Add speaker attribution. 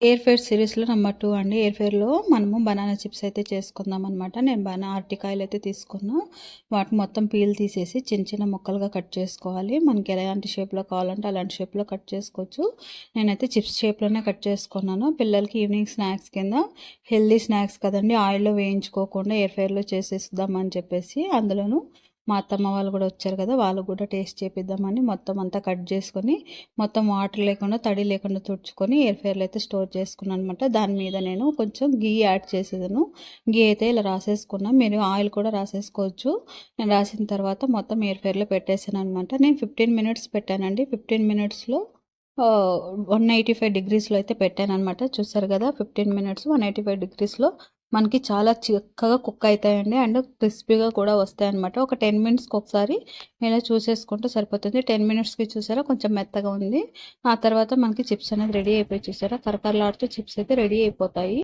Speaker 1: Air fire సిరీస్‌లో number 2 అండి. Air ఫైర్‌లో మనము బనానా చిప్స్ అయితే చేసుకుందాం అనమాట. నేను అరటికాయలు అయితే తీసుకున్నా. వాటిని మొత్తం పీల్ తీసేసి చిన్న చిన్న ముక్కలుగా కట్ చేసుకోవాలి. మనకి ఎలాంటి షేప్‌లో కావాలంటే అలాంటి షేప్‌లో కట్ చేసుకోవచ్చు. నేనైతే చిప్స్ షేప్‌లోనే కట్ చేసుకున్నాను. పిల్లలకి ఈవినింగ్ స్నాక్స్ కింద హెల్తీ స్నాక్స్ కదండీ! ఆయిల్‌లో వేయించుకోకుండా ఎయిర్ ఫైర్‌లో చేసేద్దాం అని చెప్పేసి అందులోనూ మా అత్తమ్మ వాళ్ళు కూడా వచ్చారు కదా! వాళ్ళకి కూడా టేస్ట్ చేపిద్దామని మొత్తం అంతా కట్ చేసుకొని మొత్తం వాటర్ లేకుండా తడి లేకుండా తుడుచుకొని ఎయిర్ ఫైర్‌లో అయితే స్టోర్ చేసుకున్నాను అనమాట. దాని మీద నేను కొంచెం గీ యాడ్ చేసేదాను. గీ అయితే ఇలా రాసేసుకున్నా. మీరు ఆయిల్ కూడా రాసేసుకోవచ్చు. నేను రాసిన తర్వాత మొత్తం ఎయిర్ ఫైర్‌లో పెట్టేసాను అనమాట. నేను 15 మినిట్స్ పెట్టానండి. 15 మినిట్స్‌లో 185 డిగ్రీస్‌లో అయితే పెట్టాననమాట. చూసారు కదా! 15 మినిట్స్ 185 డిగ్రీస్‌లో మనకి చాలా చక్కగా కుక్ అవుతాయండి. అండ్ క్రిస్పీగా కూడా వస్తాయన్నమాట. ఒక 10 మినిట్స్‌కి ఒకసారి ఇలా చూసేసుకుంటే సరిపోతుంది. 10 మినిట్స్‌కి చూసారా కొంచెం మెత్తగా ఉంది. ఆ తర్వాత మనకి చిప్స్ అనేది రెడీ అయిపోయి చూసారా కరకరలాడుతూ చిప్స్ అయితే రెడీ అయిపోతాయి.